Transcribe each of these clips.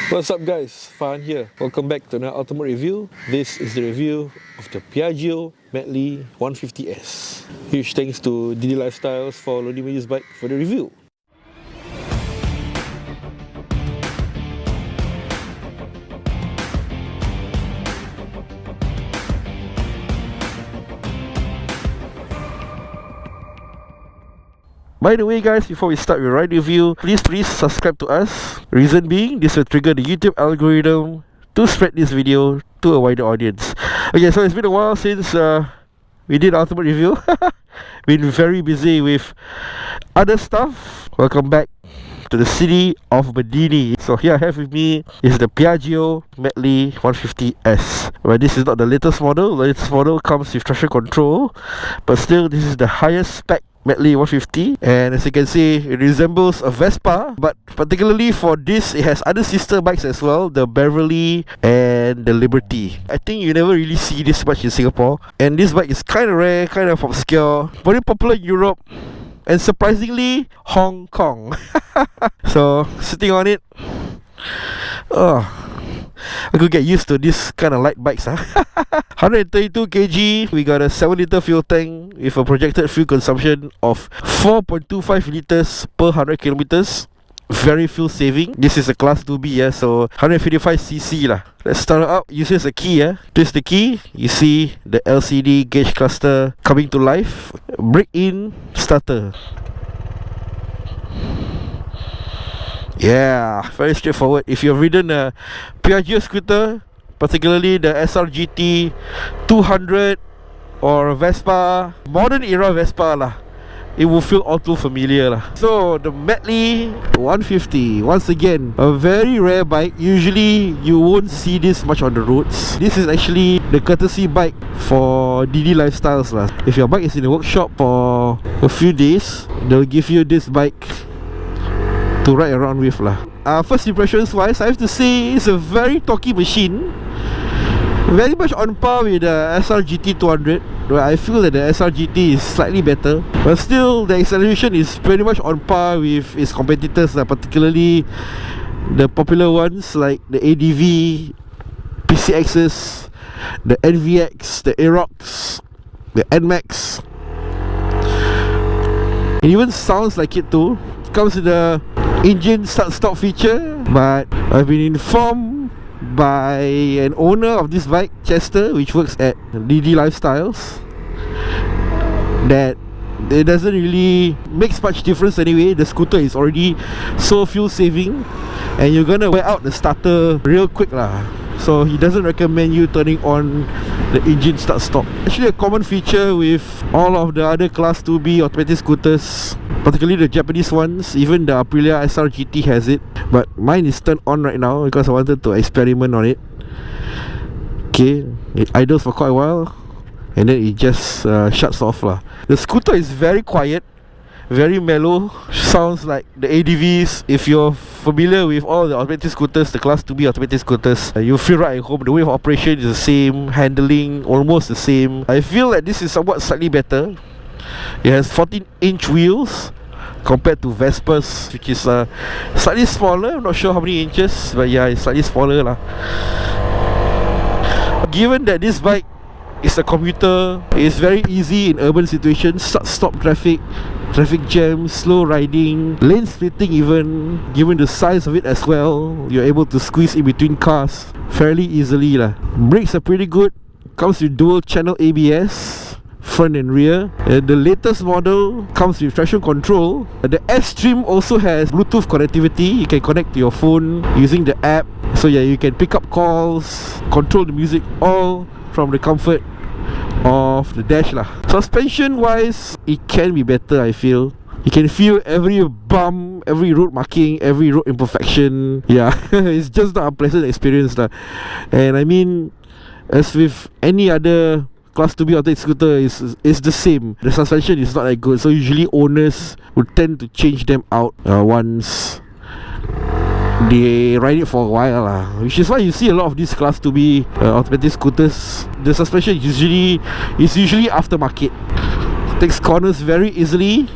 What's up guys, Farhan here. Welcome back to another ultimate review. This is the review of the Piaggio Medley 150S. Huge thanks to DD Lifestyles for loaning me this bike for the review. By the way guys, before we start your ride review, please subscribe to us. Reason being, this will trigger the YouTube algorithm to spread this video to a wider audience. Okay, so it's been a while since we did ultimate review. Been very busy with other stuff. Welcome back to the city of Medini. So here I have with me is the Piaggio Medley 150S. Well, this is not the latest model. The latest model comes with traction control, but still this is the highest spec Medley 150, and as you can see, it resembles a Vespa, but particularly for this, it has other sister bikes as well, the Beverly and the Liberty. I think you never really see this much in Singapore, and this bike is kind of rare, kind of obscure, very popular in Europe, and surprisingly, Hong Kong. So, sitting on it, I could get used to this kind of light bikes. 132 kg, we got a 7-litre fuel tank with a projected fuel consumption of 4.25 litres per 100 kilometers. Very fuel saving. This is a class 2B, so 155cc lah. Let's start it up. Uses a key. Twist the key, you see the LCD gauge cluster coming to life. Brake in, starter. Yeah, very straightforward. If you've ridden a Piaggio scooter, particularly the SRGT 200 or Vespa, modern era Vespa lah, it will feel all too familiar lah. So the Medley 150, once again, a very rare bike. Usually you won't see this much on the roads. This is actually the courtesy bike for DD Lifestyles lah. If your bike is in the workshop for a few days, they'll give you this bike to ride around with lah. First impressions wise, I have to say it's a very torquey machine. Very much on par with the SRGT 200, where I feel that the SRGT is slightly better, but still the acceleration is pretty much on par with its competitors, particularly the popular ones like the ADV PCXes, the NVX, the Aerox, the NMAX. It even sounds like it too. It comes with the engine start-stop feature, but I've been informed by an owner of this bike, Chester, which works at DD Lifestyles, that it doesn't really make much difference anyway. The scooter is already so fuel saving, and you're gonna wear out the starter real quick lah. So he doesn't recommend you turning on the engine start-stop. Actually a common feature with all of the other class 2B automatic scooters, particularly the Japanese ones. Even the Aprilia SRGT has it, but mine is turned on right now because I wanted to experiment on it. Okay, it idles for quite a while, and then it just shuts off lah. The scooter is very quiet, very mellow. Sounds like the ADVs. If you're familiar with all the automatic scooters, the class 2B automatic scooters, you feel right at home. The way of operation is the same, handling almost the same. I feel that this is somewhat slightly better. It has 14-inch wheels compared to Vespa's, which is slightly smaller. I'm not sure how many inches, but yeah, it's slightly smaller lah. Given that this bike is a commuter, it's very easy in urban situations. Stop traffic jams, slow riding, lane splitting even. Given the size of it as well, you're able to squeeze in between cars fairly easily lah. Brakes are pretty good. Comes with dual channel ABS, front and rear. The latest model comes with traction control. The S-Trim also has Bluetooth connectivity. You can connect to your phone using the app. So yeah, you can pick up calls, control the music, all from the comfort of the dash lah. Suspension wise, it can be better, I feel. You can feel every bump, every road marking, every road imperfection. Yeah, it's just not a pleasant experience lah. And I mean, as with any other class 2B automatic scooter, is the same. The suspension is not that good, so usually owners would tend to change them out once they ride it for a while lah. Which is why you see a lot of these class 2B automatic scooters, the suspension is usually aftermarket. Takes corners very easily.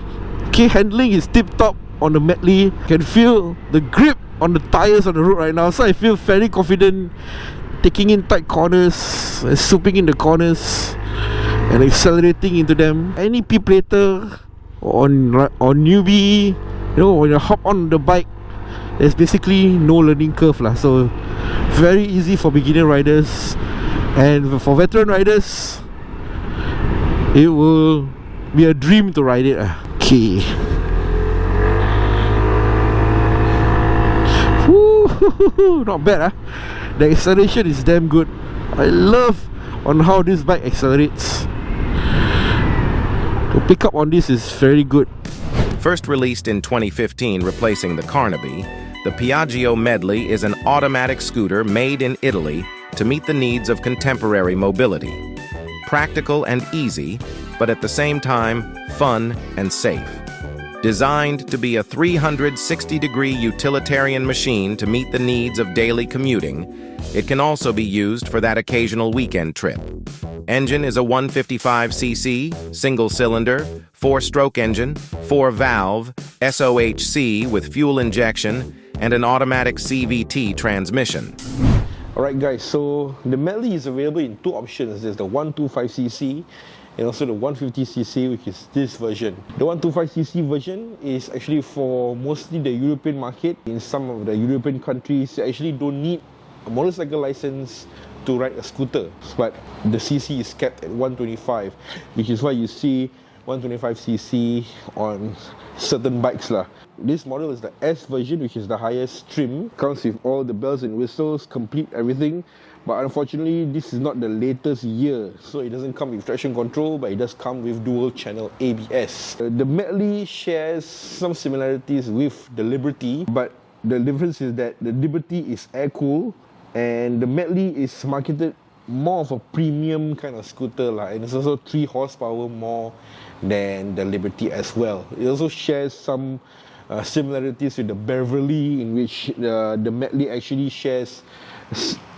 Okay, handling is tip top on the Medley. Can feel the grip on the tires on the road right now, so I feel fairly confident taking in tight corners, swooping in the corners and accelerating into them. Any P-plater or newbie, you know, when you hop on the bike, there's basically no learning curve lah. So very easy for beginner riders, and for veteran riders, it will be a dream to ride it. Okay. Woo, not bad. The acceleration is damn good. I love on how this bike accelerates. To pick up on this is very good. First released in 2015 replacing the Carnaby, the Piaggio Medley is an automatic scooter made in Italy to meet the needs of contemporary mobility. Practical and easy, but at the same time, fun and safe. Designed to be a 360-degree utilitarian machine to meet the needs of daily commuting, it can also be used for that occasional weekend trip. Engine is a 155cc, single-cylinder, 4-stroke engine, 4-valve, SOHC with fuel injection, and an automatic CVT transmission. Alright guys, so the Medley is available in two options. There's the 125cc and also the 150cc, which is this version. The 125cc version is actually for mostly the European market. In some of the European countries, you actually don't need a motorcycle license to ride a scooter, but the cc is kept at 125, which is why you see 125cc on certain bikes lah. This model is the S version, which is the highest trim, comes with all the bells and whistles, complete everything. But unfortunately, this is not the latest year, so it doesn't come with traction control, but it does come with dual channel ABS. The Medley shares some similarities with the Liberty, but the difference is that the Liberty is air-cooled and the Medley is marketed more of a premium kind of scooter lah, and it's also 3 horsepower more than the Liberty as well. It also shares some similarities with the Beverly, in which the Medley actually shares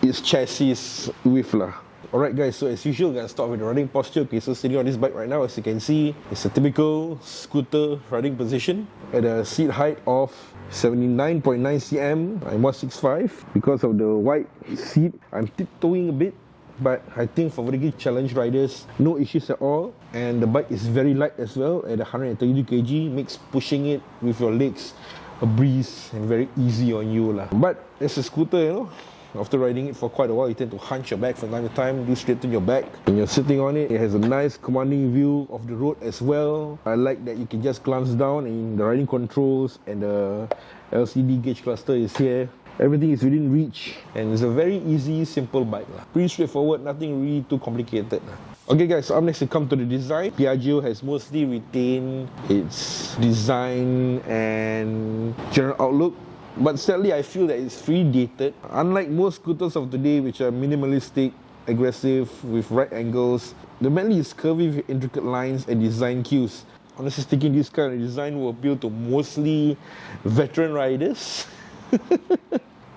its chassis with lah. Alright guys, so as usual, we're gonna start with the riding posture. Okay, so sitting on this bike right now, as you can see, it's a typical scooter riding position at a seat height of 79.9 cm. I'm 165. Because of the wide seat, I'm tiptoeing a bit, but I think for very challenge riders, no issues at all. And the bike is very light as well at 132 kg, makes pushing it with your legs a breeze and very easy on you lah. But as a scooter, you know, after riding it for quite a while, you tend to hunch your back from time to time, do straighten your back. When you're sitting on it, it has a nice commanding view of the road as well. I like that you can just glance down and the riding controls and the LCD gauge cluster is here. Everything is within reach, and it's a very easy, simple bike lah. Pretty straightforward, nothing really too complicated lah. Okay guys, so up next we come to the design. Piaggio has mostly retained its design and general outlook, but sadly I feel that it's pretty dated. Unlike most scooters of today, which are minimalistic, aggressive, with right angles, the Medley is curvy with intricate lines and design cues. Honestly speaking, this kind of design will appeal to mostly veteran riders.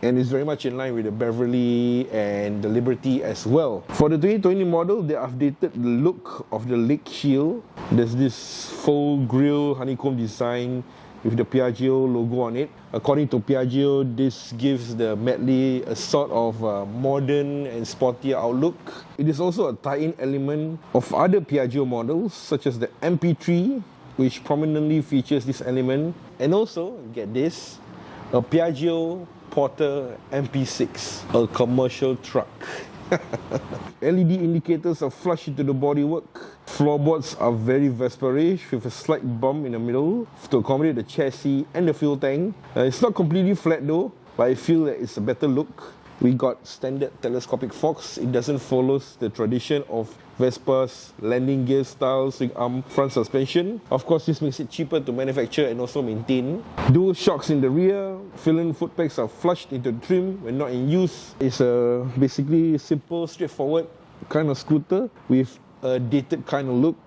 And it's very much in line with the Beverly and the Liberty as well. For the 2020 model, they updated the look of the leg shield. There's this full grille honeycomb design with the Piaggio logo on it. According to Piaggio, this gives the Medley a sort of modern and sporty outlook. It is also a tie-in element of other Piaggio models, such as the MP3, which prominently features this element. And also, get this, a Piaggio Porter MP6, a commercial truck. LED indicators are flush into the bodywork. Floorboards are very Vesperish with a slight bump in the middle to accommodate the chassis and the fuel tank. It's not completely flat though, but I feel that it's a better look. We got standard telescopic forks. It doesn't follow the tradition of Vespa's landing gear style swing arm front suspension. Of course, this makes it cheaper to manufacture and also maintain. Dual shocks in the rear. Fill-in foot pegs are flushed into the trim when not in use. It's a basically simple, straightforward kind of scooter with a dated kind of look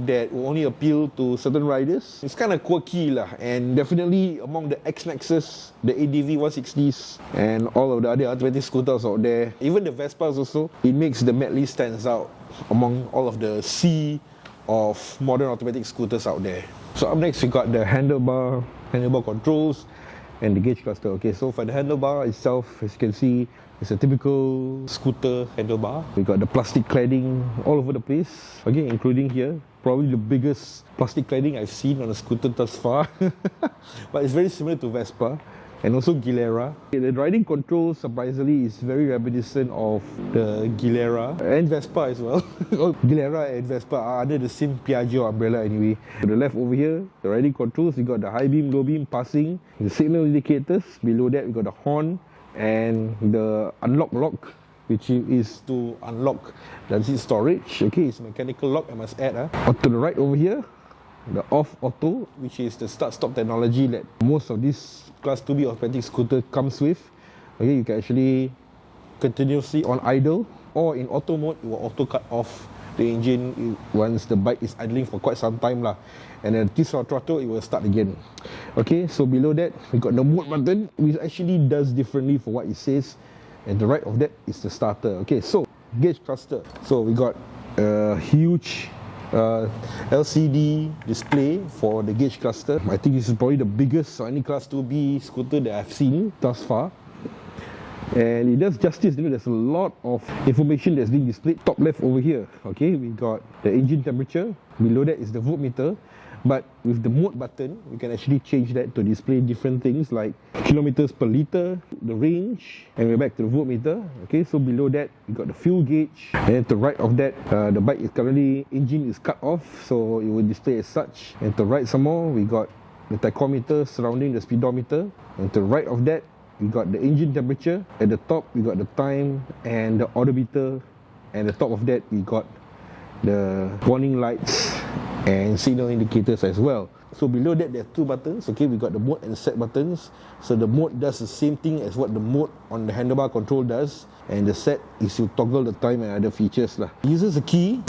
that will only appeal to certain riders. It's kind of quirky lah, and definitely among the NMAXes, the ADV150s, and all of the other automatic scooters out there, even the Vespas also, it makes the Medley stands out among all of the sea of modern automatic scooters out there. So up next we got the handlebar controls, and the gauge cluster. Okay, so for the handlebar itself, as you can see, it's a typical scooter handlebar. We got the plastic cladding all over the place, okay, including here. Probably the biggest plastic cladding I've seen on a scooter thus far. But it's very similar to Vespa and also Gilera. The riding control, surprisingly, is very reminiscent of the Gilera and Vespa as well. Gilera and Vespa are under the same Piaggio umbrella anyway. To the left over here, the riding controls, we got the high beam, low beam, passing, the signal indicators. Below that, we got the horn and the unlock lock, which is to unlock the seat storage. Okay, it's mechanical lock, I must add. To the right over here, the off auto, which is the start stop technology that most of this class 2B automatic scooter comes with. Okay, you can actually continuously on idle, or in auto mode, it will auto cut off the engine once the bike is idling for quite some time lah. And then this throttle, it will start again. Okay, so below that, we got the mode button, which actually does differently for what it says. And the right of that is the starter. Okay, so gauge cluster. So we got a huge LCD display for the gauge cluster. I think this is probably the biggest or any class 2B scooter that I've seen thus far. And it does justice, you know, there's a lot of information that's being displayed. Top left over here, okay, we got the engine temperature. Below that is the voltmeter. But with the mode button, we can actually change that to display different things like kilometers per liter, the range, and we're back to the voltmeter. Okay, so below that, we got the fuel gauge. And to the right of that, the bike is currently, engine is cut off, so it will display as such. And to the right some more, we got the tachometer surrounding the speedometer. And to the right of that, we got the engine temperature. At the top, we got the time and the odometer. And at the top of that, we got the warning lights and signal indicators as well. So below that, there are two buttons. Okay, we got the mode and set buttons. So the mode does the same thing as what the mode on the handlebar control does, and the set is to toggle the time and other features lah. It uses a key,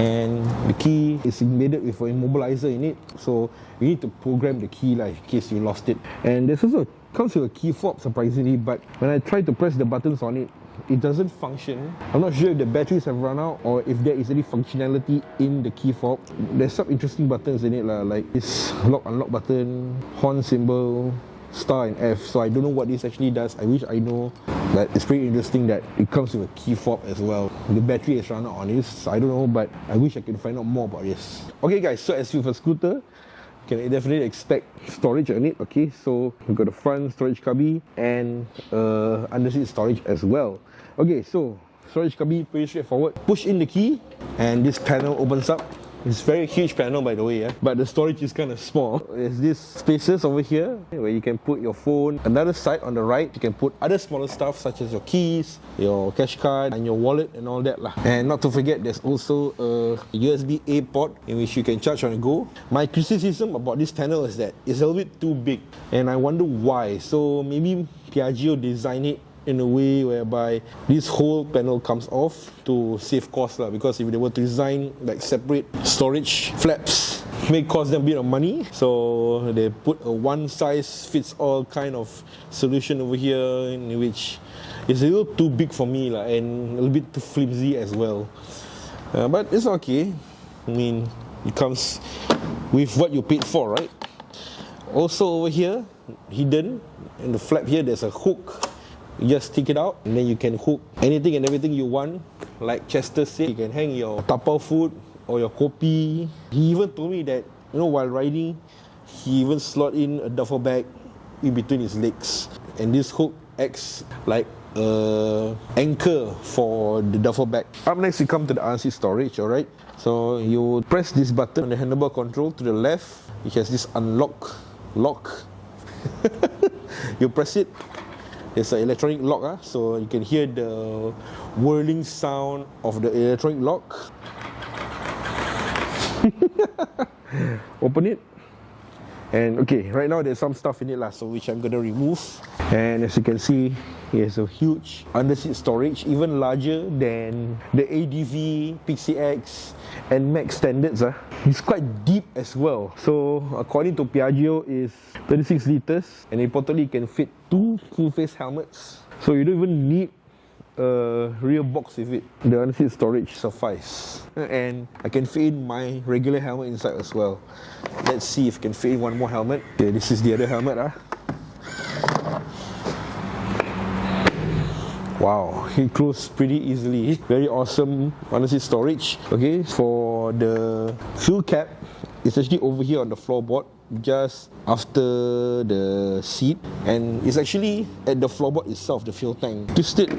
and the key is embedded with an immobilizer in it. So you need to program the key lah in case you lost it. And there's also comes with a key fob, surprisingly, but when I try to press the buttons on it, it doesn't function. I'm not sure if the batteries have run out or if there is any functionality in the key fob. There's some interesting buttons in it lah, like this lock unlock button, horn symbol, star and F. So I don't know what this actually does. I wish I know, but it's pretty interesting that it comes with a key fob as well. The battery has run out on this, I don't know, but I wish I can find out more about this. Okay guys, so as with a scooter, you can definitely expect storage on it. Okay, so we've got the front storage cubby and underseat storage as well. Okay, so storage cubby, pretty straightforward. Push in the key and this panel opens up. It's a very huge panel, by the way, but the storage is kind of small. There's these spaces over here where you can put your phone. Another side on the right, you can put other smaller stuff such as your keys, your cash card, and your wallet and all that lah. And not to forget, there's also a USB-A port in which you can charge on the go. My criticism about this panel is that it's a little bit too big, and I wonder why. So maybe Piaggio designed it in a way whereby this whole panel comes off to save cost lah, because if they were to design like separate storage flaps, it may cost them a bit of money. So they put a one size fits all kind of solution over here, in which is a little too big for me lah, and a little bit too flimsy as well. But it's okay. I mean, it comes with what you paid for, right? Also over here, hidden in the flap here, there's a hook. You just stick it out and then you can hook anything and everything you want. Like Chester said, you can hang your tapao food or your kopi. He even told me that, you know, while riding, he even slot in a duffel bag in between his legs, and this hook acts like an anchor for the duffel bag. Up next, we come to the RC storage. Alright, so you press this button on the handlebar control to the left. It has this unlock lock. You press it, there's an electronic lock, so you can hear the whirling sound of the electronic lock. Open it, and okay, right now there's some stuff in it so which I'm gonna remove. And as you can see, it has a huge underseat storage, even larger than the ADV, PCX and NMAX standards. It's quite deep as well. So according to Piaggio, is 36 liters, and importantly, it can fit 2 full-face helmets. So you don't even need a rear box with it. The underseat storage suffice, and I can fit in my regular helmet inside as well. Let's see if I can fit in one more helmet. Okay, this is the other helmet. Wow, it closed pretty easily. Very awesome honestly storage. Okay, for the fuel cap, it's actually over here on the floorboard, just after the seat, and it's actually at the floorboard itself, the fuel tank. Twist it,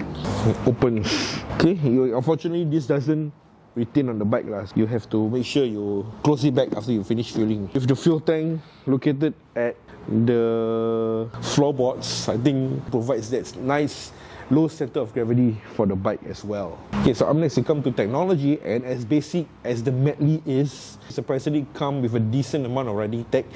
opens. Okay, unfortunately this doesn't retain on the bike lah. You have to make sure you close it back after you finish fueling. With the fuel tank located at the floorboards, I think provides that nice low center of gravity for the bike as well. Okay, so up next we come to technology, and as basic as the Medley is, surprisingly come with a decent amount of riding tech.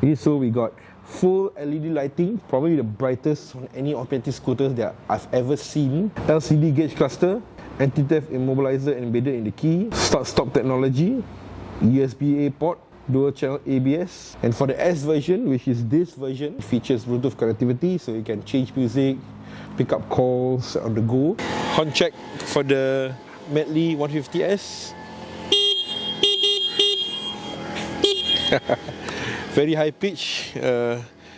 Okay, so we got full LED lighting, probably the brightest on any automatic scooters that I've ever seen. LCD gauge cluster, anti-theft immobilizer embedded in the key, start-stop technology, USB-A port, dual channel ABS, and for the S version, which is this version, it features Bluetooth connectivity, so you can change music, pick up calls on the go. Horn check for the Medley 150S. Very high pitch,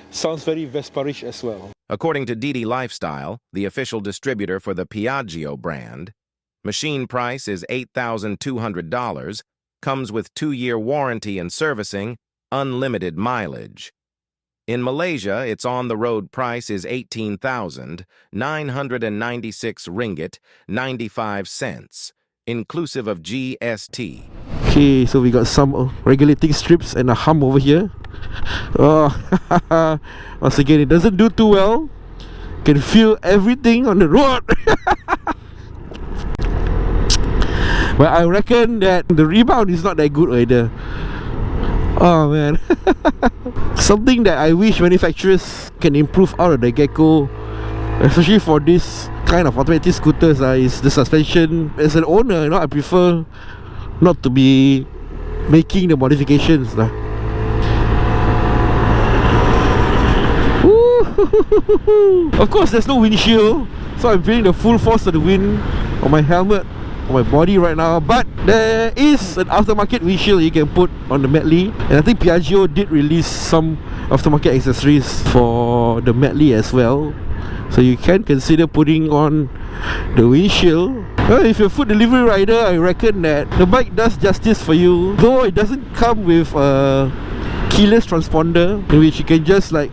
sounds very Vesparish as well. According to DD Lifestyle, the official distributor for the Piaggio brand, machine price is $8,200, comes with 2-year warranty and servicing, unlimited mileage. In Malaysia, its on-the-road price is 18,996 ringgit, 95 cents, inclusive of GST. Okay, so we got some regulating strips and a hump over here. Oh, once again, it doesn't do too well. Can feel everything on the road. But I reckon that the rebound is not that good either. Oh man. Something that I wish manufacturers can improve out of the get-go, especially for this kind of automatic scooters, is the suspension. As an owner, I prefer not to be making the modifications lah. Of course there's no windshield, so I'm feeling the full force of the wind on my helmet, on my body right now. But there is an aftermarket windshield you can put on the Medley, and I think Piaggio did release some aftermarket accessories for the Medley as well, so you can consider putting on the windshield. Well, if you're a food delivery rider, I reckon that the bike does justice for you, though it doesn't come with a keyless transponder in which you can just like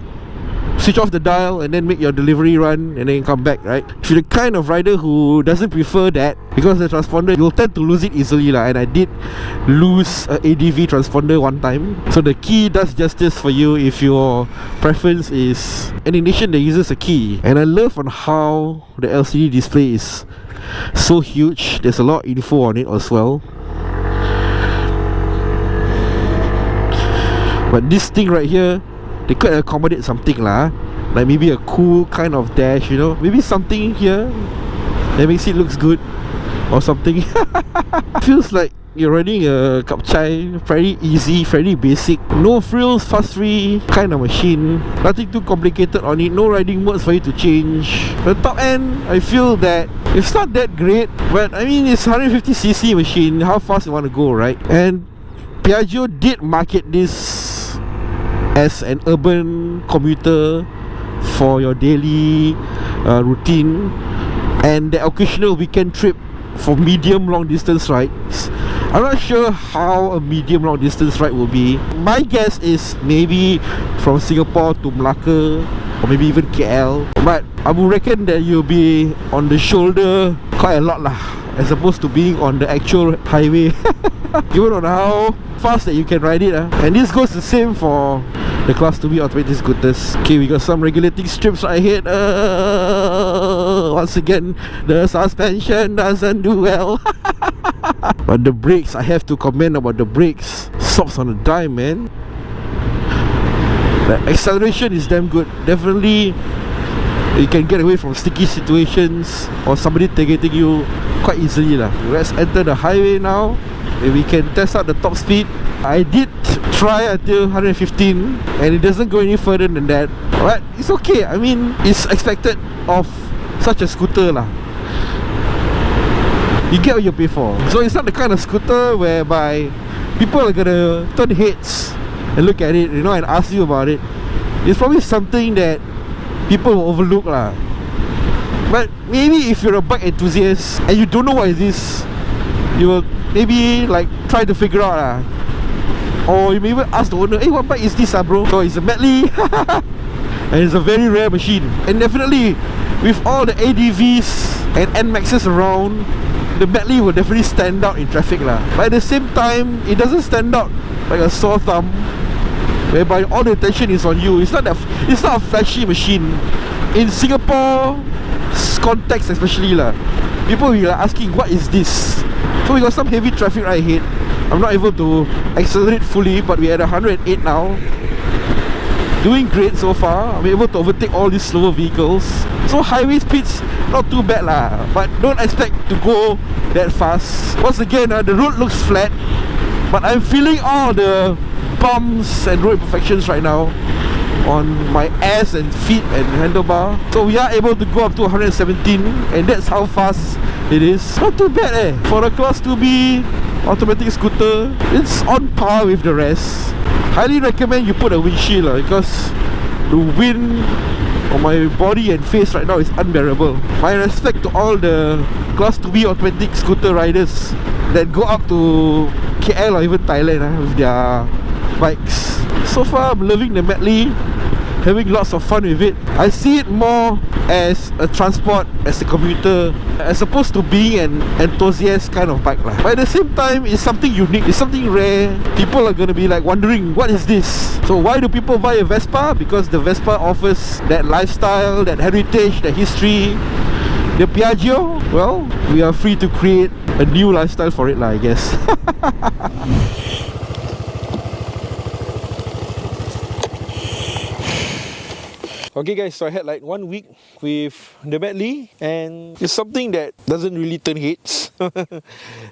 switch off the dial and then make your delivery run and then come back, right? If you're the kind of rider who doesn't prefer that, because the transponder, you'll tend to lose it easily lah. And I did lose an ADV transponder one time. So the key does justice for you if your preference is an ignition that uses a key. And I love on how the LCD display is so huge. There's a lot of info on it as well. But this thing right here, they could accommodate something lah, like maybe a cool kind of dash, you know, maybe something here that makes it looks good or something. Feels like you're running a Kapchai, very easy, very basic, no frills, fast free kind of machine. Nothing too complicated on it, no riding modes for you to change. The top end, I feel that it's not that great, but I mean, it's 150cc machine, how fast you want to go, right? And Piaggio did market this as an urban commuter for your daily routine and the occasional weekend trip for medium long distance rides. I'm not sure how a medium long distance ride will be. My guess is maybe from Singapore to Malacca or maybe even KL, but I would reckon that you'll be on the shoulder quite a lot lah, as opposed to being on the actual highway. Given on how fast that you can ride it, and this goes the same for the Class 2B automatic scooters. Okay, we got some regulating strips right here. Once again, the suspension doesn't do well. But the brakes, I have to comment about the brakes. Stops on a dime, man. The acceleration is damn good. Definitely, you can get away from sticky situations or somebody tailgating you quite easily lah. Let's enter the highway now. We can test out the top speed. I did try until 115 and it doesn't go any further than that, but it's okay. I mean, it's expected of such a scooter lah. You get what you pay for. So it's not the kind of scooter whereby people are gonna turn heads and look at it, you know, and ask you about it. It's probably something that people will overlook lah. But maybe if you're a bike enthusiast and you don't know what is this, you will maybe like try to figure out or you may even ask the owner, hey, what bike is this bro? So it's a Medley and it's a very rare machine. And definitely with all the ADVs and NMAXes around, the Medley will definitely stand out in traffic lah. But at the same time, it doesn't stand out like a sore thumb, whereby all the attention is on you. It's not a flashy machine. In Singapore context especially lah, people will be asking, what is this? So we got some heavy traffic right ahead. I'm not able to accelerate fully, but we're at 108 now. Doing great so far. I'm able to overtake all these slower vehicles. So highway speeds, not too bad lah, but don't expect to go that fast. Once again, the road looks flat, but I'm feeling all the bumps and road imperfections right now on my ass and feet and handlebar. So we are able to go up to 117, and that's how fast it is. Not too bad for a Class 2B automatic scooter. It's on par with the rest. Highly recommend you put a windshield because the wind on my body and face right now is unbearable. My respect to all the Class 2B automatic scooter riders that go up to KL or even Thailand with their bikes. So far I'm loving the Medley, having lots of fun with it. I see it more as a transport, as a commuter, as opposed to being an enthusiast kind of bike lah. But at the same time, it's something unique, it's something rare. People are gonna be like wondering, what is this? So why do people buy a Vespa? Because the Vespa offers that lifestyle, that heritage, that history. The Piaggio, well, we are free to create a new lifestyle for it lah, I guess. Okay guys, so I had like 1 week with the Medley, and it's something that doesn't really turn heads.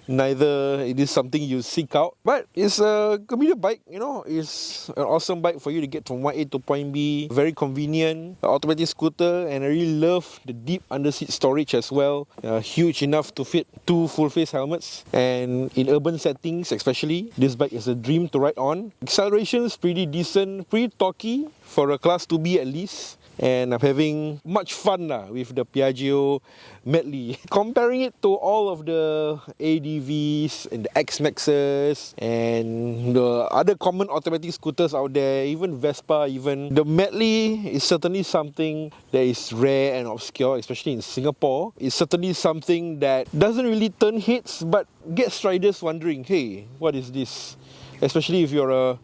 Neither it is something you seek out, but it's a commuter bike, you know. It's an awesome bike for you to get from point A to point B. Very convenient, automatic scooter, and I really love the deep underseat storage as well. Huge enough to fit 2 full face helmets, and in urban settings especially, this bike is a dream to ride on. Acceleration is pretty decent, pretty torquey for a Class 2B at least. And I'm having much fun with the Piaggio Medley. Comparing it to all of the ADVs and the NMAXes and the other common automatic scooters out there, even Vespa, even the Medley is certainly something that is rare and obscure, especially in Singapore. It's certainly something that doesn't really turn heads, but gets riders wondering, hey, what is this? Especially if you're a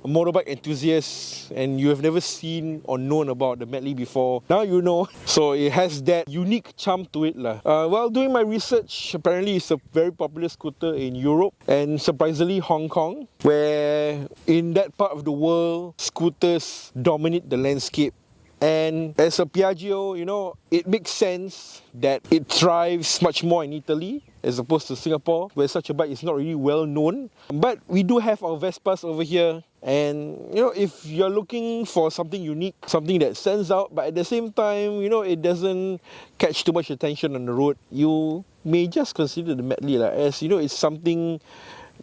motorbike enthusiast and you have never seen or known about the Medley before. Now you know. So it has that unique charm to it lah. While doing my research, apparently it's a very popular scooter in Europe and surprisingly Hong Kong, where in that part of the world, scooters dominate the landscape. And as a Piaggio, you know, it makes sense that it thrives much more in Italy as opposed to Singapore, where such a bike is not really well known. But we do have our Vespas over here, and you know, if you're looking for something unique, something that stands out, but at the same time, you know, it doesn't catch too much attention on the road, you may just consider the Medley as, you know, it's something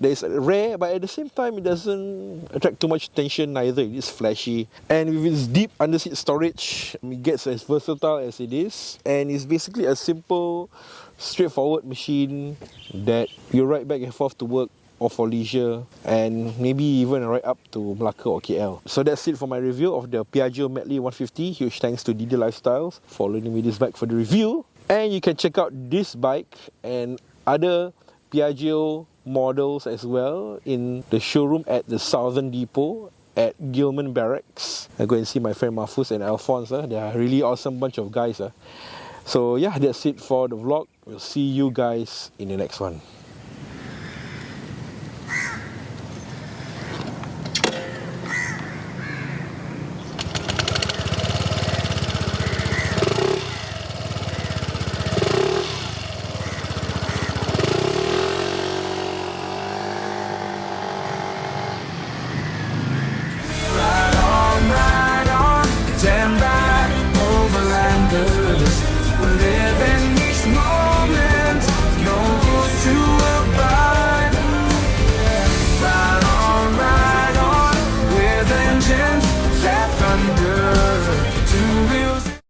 that is rare, but at the same time it doesn't attract too much attention neither. It is flashy, and with its deep underseat storage, it gets as versatile as it is, and it's basically a simple, straightforward machine that you ride back and forth to work or for leisure, and maybe even right up to Malacca or KL. So that's it for my review of the Piaggio Medley 150. Huge thanks to DD Lifestyles for loaning me this bike for the review, and you can check out this bike and other Piaggio models as well in the showroom at the Southern Depot at Gilman Barracks. I go and see my friend Mahfuz and Alphonse. They are a really awesome bunch of guys. So yeah, that's it for the vlog. We'll see you guys in the next one.